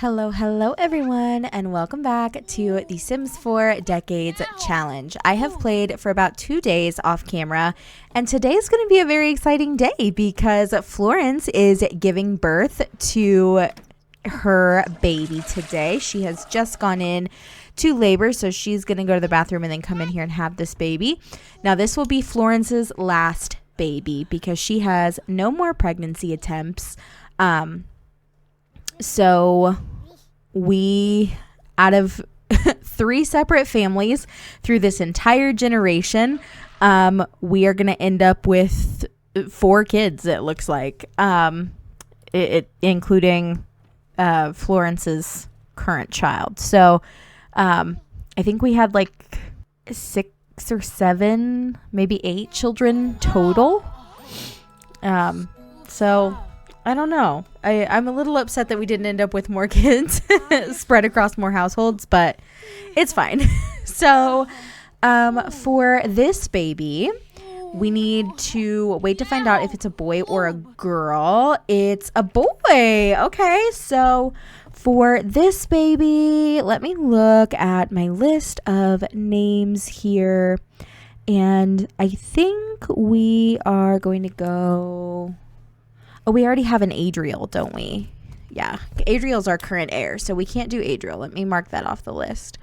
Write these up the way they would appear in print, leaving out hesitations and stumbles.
Hello everyone, and welcome back to the Sims 4 Decades Challenge. I have played for about 2 days off camera, and today is going to be a very exciting day because Florence is giving birth to her baby today. She has just gone in to labor, so she's going to go to the bathroom and then come in here and have this baby. Now, this will be Florence's last baby because she has no more pregnancy attempts. So we, out of 3 separate families through this entire generation, we are going to end up with 4 kids, it looks like, including Florence's current child. So I think we had like 6 or 7, maybe 8 children total. So I don't know. I'm a little upset that we didn't end up with more kids spread across more households, but it's fine. So for this baby, we need to wait to find out if it's a boy or a girl. It's a boy. Okay, so for this baby, let me look at my list of names here. And I think we are going to go... Oh, we already have an Adriel, don't we? Yeah, Adriel's our current heir, so we can't do Adriel. Let me mark that off the list.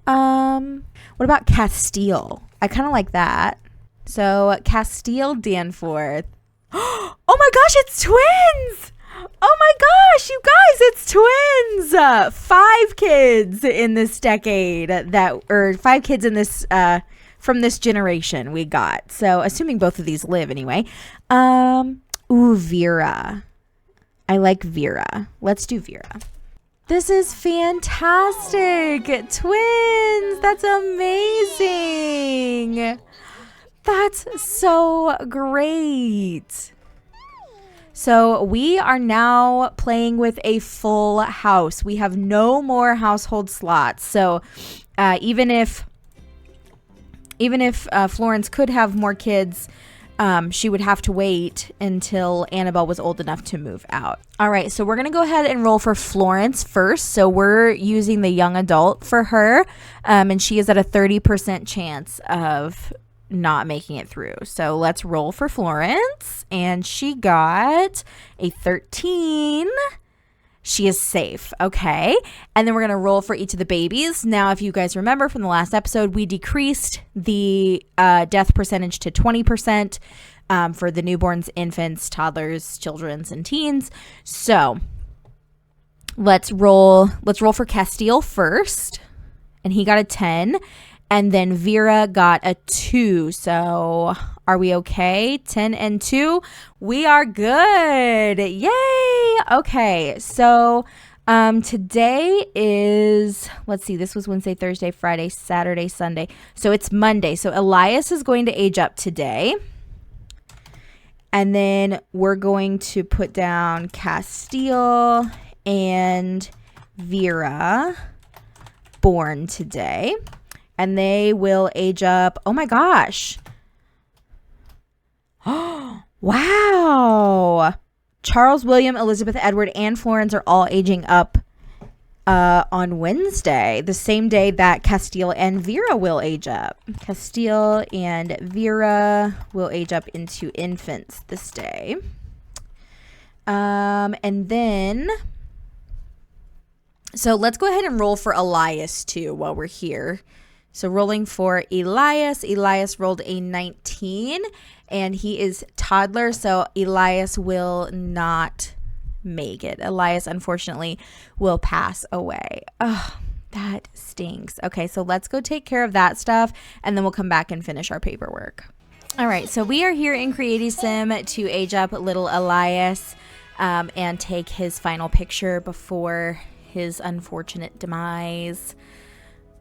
What about Castile? I kind of like that. So Castile Danforth. Oh my gosh, it's twins! Oh my gosh, you guys, it's twins! 5 kids in this decade or 5 kids in this from this generation we got. So assuming both of these live anyway. Ooh, Vera. I like Vera. Let's do Vera. This is fantastic. Twins. That's amazing. That's so great. So we are now playing with a full house. We have no more household slots. So even if Florence could have more kids, she would have to wait until Annabelle was old enough to move out. All right, so we're going to go ahead and roll for Florence first. So we're using the young adult for her, and she is at a 30% chance of not making it through. So let's roll for Florence, and she got a 13. She is safe. Okay. And then we're going to roll for each of the babies. Now, if you guys remember from the last episode, we decreased the death percentage to 20% for the newborns, infants, toddlers, children's, and teens. So let's roll for Castile first. And he got a 10. And then Vera got a 2. So are we okay? 10 and 2. We are good. Yay. Okay. So today is, let's see, this was Wednesday, Thursday, Friday, Saturday, Sunday. So it's Monday. So Elias is going to age up today. And then we're going to put down Castile and Vera, born today. And they will age up. Oh my gosh. Wow. Charles, William, Elizabeth, Edward, and Florence are all aging up on Wednesday, the same day that Castile and Vera will age up. Castile and Vera will age up into infants this day. And then, so let's go ahead and roll for Elias too while we're here. So rolling for Elias. Elias rolled a 19, and he is toddler, so Elias will not make it. Elias, unfortunately, will pass away. Oh, that stinks. Okay, so let's go take care of that stuff, and then we'll come back and finish our paperwork. All right, so we are here in Create-A-Sim to age up little Elias and take his final picture before his unfortunate demise.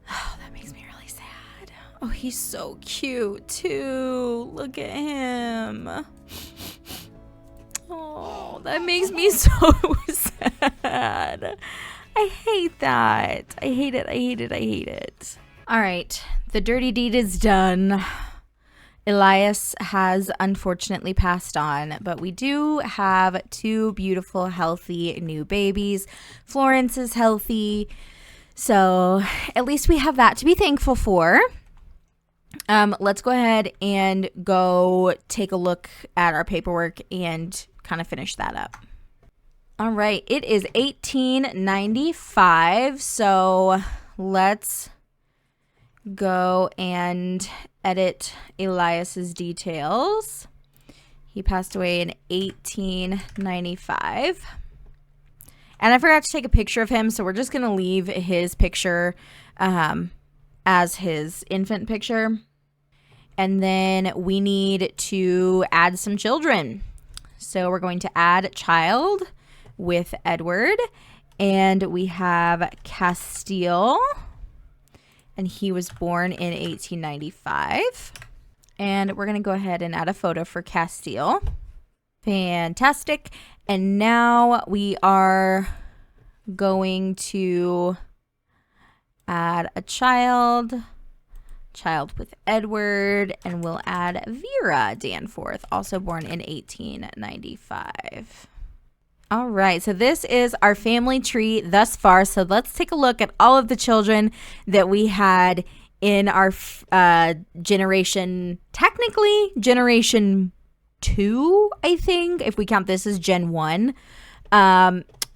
Oh, that makes me really sad. Oh, he's so cute too. Look at him. Oh, that makes me so sad. I hate that. I hate it. I hate it. I hate it. All right. The dirty deed is done. Elias has unfortunately passed on, but we do have two beautiful, healthy new babies. Florence is healthy, so at least we have that to be thankful for. Let's go ahead and go take a look at our paperwork and kind of finish that up. All right, it is 1895, so let's go and edit Elias's details. He passed away in 1895. And I forgot to take a picture of him, so we're just going to leave his picture as his infant picture. And then we need to add some children. So we're going to add child with Edward. And we have Castile. And he was born in 1895. And we're going to go ahead and add a photo for Castile. Fantastic. And now we are going to add a child with Edward, and we'll add Vera Danforth, also born in 1895. All right, so this is our family tree thus far. So let's take a look at all of the children that we had in our generation, technically generation 2, I think, if we count this as Gen 1.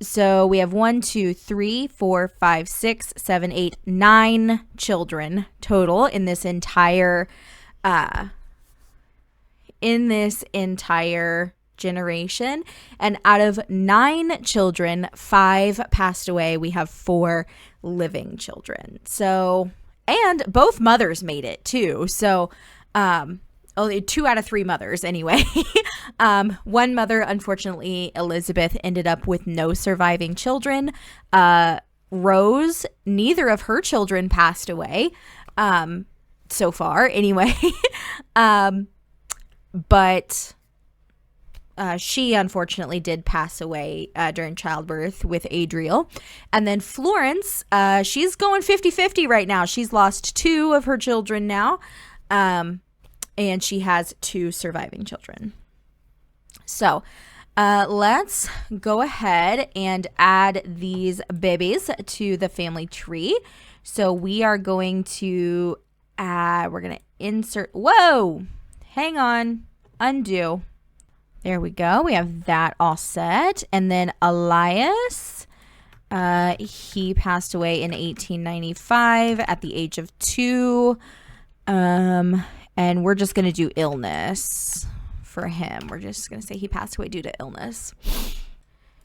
So we have 1, 2, 3, 4, 5, 6, 7, 8, 9 children total in this entire generation. And out of 9 children, 5 passed away. We have 4 living children. So, and both mothers made it too. So, only 2 out of 3 mothers anyway. One mother, unfortunately, Elizabeth, ended up with no surviving children. Rose, neither of her children passed away so far anyway. But she unfortunately did pass away during childbirth with Adriel. And then Florence, she's going 50-50 right now. She's lost 2 of her children now. And she has 2 surviving children. So let's go ahead and add these babies to the family tree. So we are going to add, we're going to insert, whoa, hang on, undo. There we go. We have that all set. And then Elias, he passed away in 1895 at the age of 2. And we're just going to do illness for him. We're just going to say he passed away due to illness.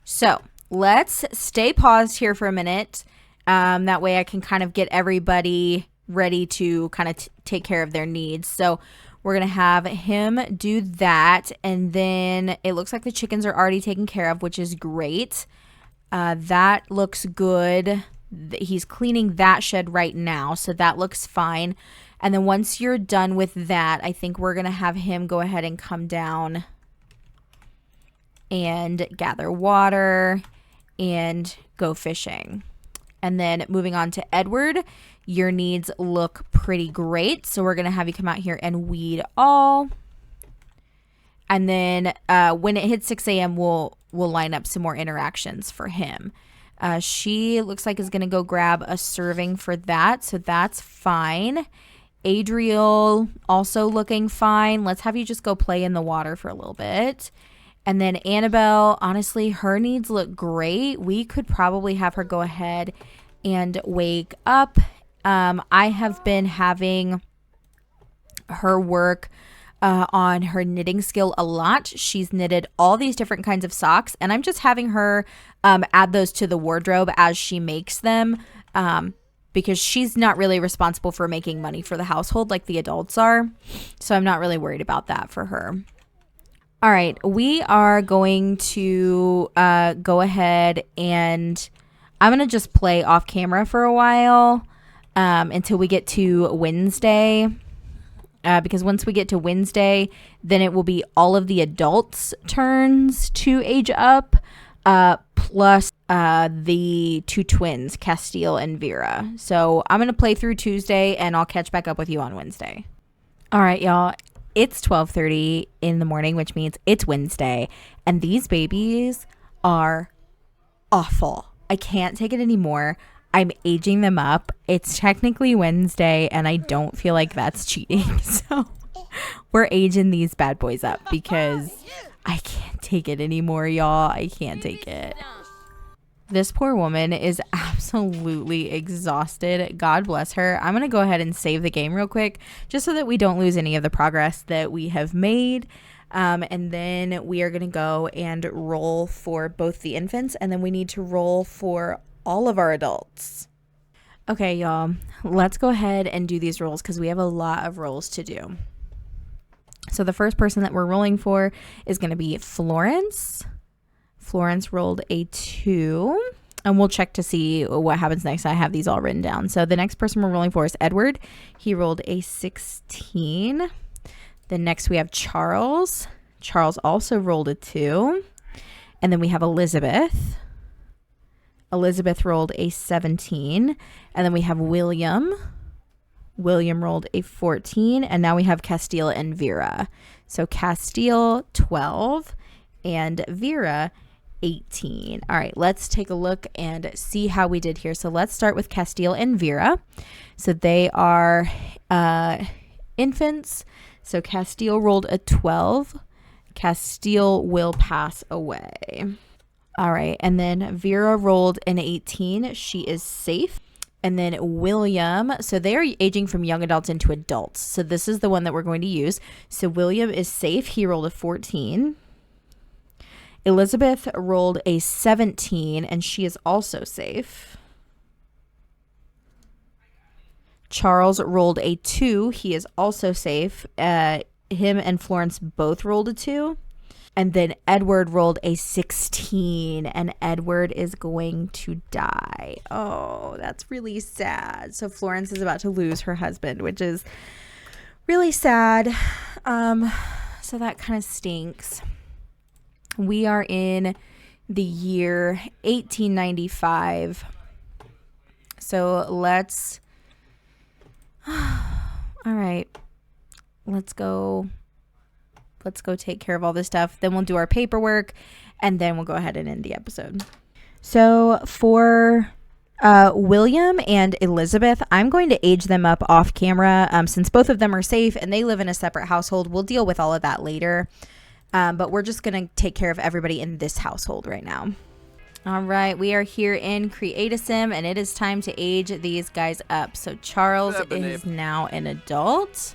So let's stay paused here for a minute. That way I can kind of get everybody ready to kind of take care of their needs. So we're going to have him do that. And then it looks like the chickens are already taken care of, which is great. That looks good. He's cleaning that shed right now. So that looks fine. And then once you're done with that, I think we're going to have him go ahead and come down and gather water and go fishing. And then moving on to Edward, your needs look pretty great. So we're going to have you come out here and weed all. And then when it hits 6 a.m., we'll line up some more interactions for him. She looks like is going to go grab a serving for that. So that's fine. Adriel also looking fine. Let's have you just go play in the water for a little bit. And then Annabelle, honestly, her needs look great. We could probably have her go ahead and wake up. I have been having her work on her knitting skill a lot. She's knitted all these different kinds of socks, and I'm just having her add those to the wardrobe as she makes them. Because she's not really responsible for making money for the household like the adults are. So I'm not really worried about that for her. All right, we are going to go ahead and I'm going to just play off camera for a while until we get to Wednesday. Because once we get to Wednesday, then it will be all of the adults' turns to age up. Plus the 2 twins, Castile and Vera. So I'm going to play through Tuesday and I'll catch back up with you on Wednesday. All right, y'all. It's 12:30 in the morning, which means it's Wednesday, and these babies are awful. I can't take it anymore. I'm aging them up. It's technically Wednesday, and I don't feel like that's cheating. So we're aging these bad boys up because I can't take it anymore, y'all. I can't take it. This poor woman is absolutely exhausted. God bless her. I'm going to go ahead and save the game real quick just so that we don't lose any of the progress that we have made. And then we are going to go and roll for both the infants, and then we need to roll for all of our adults. Okay, y'all, let's go ahead and do these rolls because we have a lot of rolls to do. So the first person that we're rolling for is going to be Florence. Florence rolled a 2, and we'll check to see what happens next. I have these all written down. So the next person we're rolling for is Edward. He rolled a 16. Then next we have Charles. Charles also rolled a 2. And then we have Elizabeth. Elizabeth rolled a 17. And then we have William. William rolled a 14. And now we have Castile and Vera. So Castile, 12. And Vera, 18. All right, let's take a look and see how we did here. So let's start with Castile and Vera. So they are infants. So Castile rolled a 12. Castile will pass away. All right, and then Vera rolled an 18. She is safe. And then William, so they're aging from young adults into adults. So this is the one that we're going to use. So William is safe. He rolled a 14. Elizabeth rolled a 17, and she is also safe. Charles rolled a 2. He is also safe. Him and Florence both rolled a 2. And then Edward rolled a 16, and Edward is going to die. Oh, that's really sad. So Florence is about to lose her husband, which is really sad. So that kind of stinks. We are in the year 1895. So let's, all right, let's go take care of all this stuff. Then we'll do our paperwork, and then we'll go ahead and end the episode. So for William and Elizabeth, I'm going to age them up off camera since both of them are safe and they live in a separate household. We'll deal with all of that later. But we're just going to take care of everybody in this household right now. All right, we are here in Create-A-Sim, and it is time to age these guys up. So Charles is now an adult.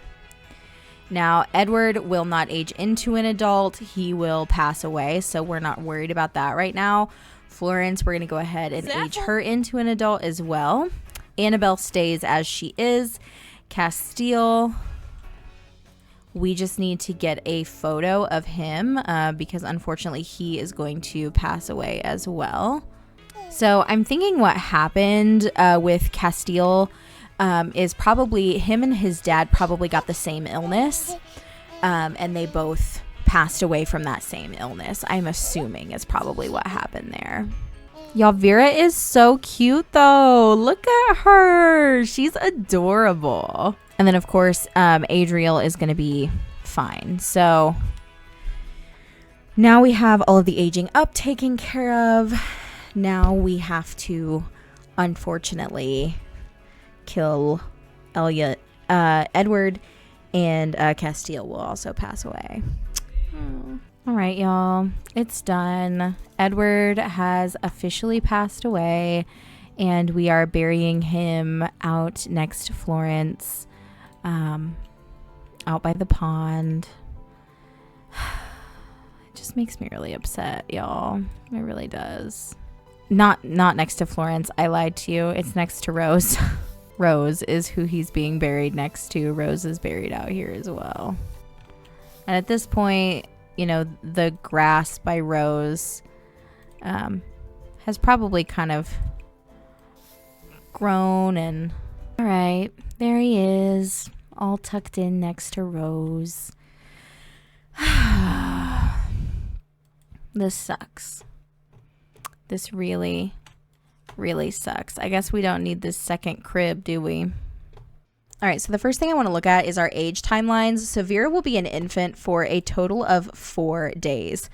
Now, Edward will not age into an adult. He will pass away, so we're not worried about that right now. Florence, we're going to go ahead and age her into an adult as well. Annabelle stays as she is. Castile, we just need to get a photo of him because unfortunately he is going to pass away as well. So I'm thinking what happened with Castile is probably him and his dad probably got the same illness and they both passed away from that same illness. I'm assuming is probably what happened there. Y'all, Vera is so cute though. Look at her. She's adorable. And then, of course, Adriel is going to be fine. So now we have all of the aging up taken care of. Now we have to, unfortunately, kill Edward, and Castile will also pass away. All right, y'all. It's done. Edward has officially passed away, and we are burying him out next to Florence. Out by the pond. It just makes me really upset, y'all. It really does. Not next to Florence. I lied to you. It's next to Rose. Rose is who he's being buried next to. Rose is buried out here as well. And at this point, you know, the grass by Rose has probably kind of grown and... All right, there he is. All tucked in next to Rose. This sucks. This really, really sucks. I guess we don't need this second crib, do we? All right, so the first thing I want to look at is our age timelines. So Vera will be an infant for a total of 4 days.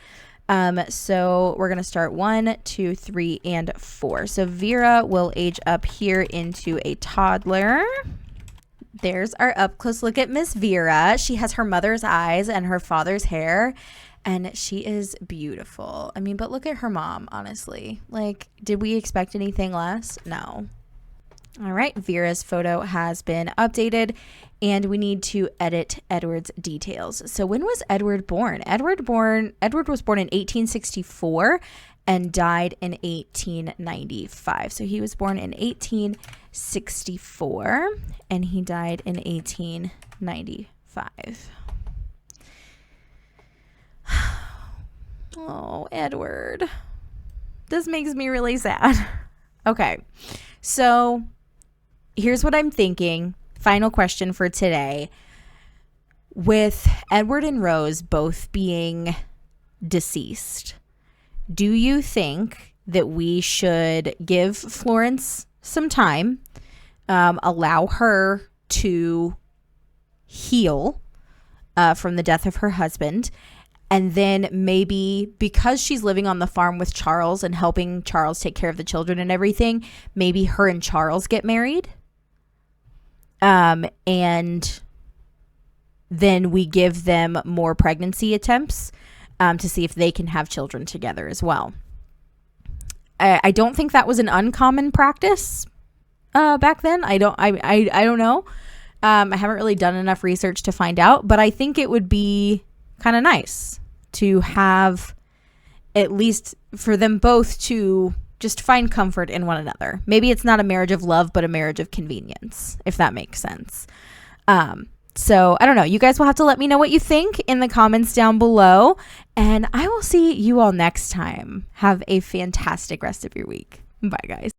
So we're going to start 1, 2, 3, and 4. So Vera will age up here into a toddler. There's our up close look at Miss Vera. She has her mother's eyes and her father's hair, and she is beautiful. I mean, but look at her mom, honestly. Like, did we expect anything less? No. All right, Vera's photo has been updated, and we need to edit Edward's details. So when was Edward born? Edward was born in 1864 and died in 1895. So he was born in 1864 and he died in 1895. Oh, Edward. This makes me really sad. Okay, so here's what I'm thinking. Final question for today. With Edward and Rose both being deceased, do you think that we should give Florence some time, allow her to heal from the death of her husband, and then maybe because she's living on the farm with Charles and helping Charles take care of the children and everything, maybe her and Charles get married? And then we give them more pregnancy attempts to see if they can have children together as well. I don't think that was an uncommon practice back then. I don't know. I haven't really done enough research to find out, but I think it would be kind of nice to have, at least for them both, to just find comfort in one another. Maybe it's not a marriage of love, but a marriage of convenience, if that makes sense. So I don't know. You guys will have to let me know what you think in the comments down below, and I will see you all next time. Have a fantastic rest of your week. Bye, guys.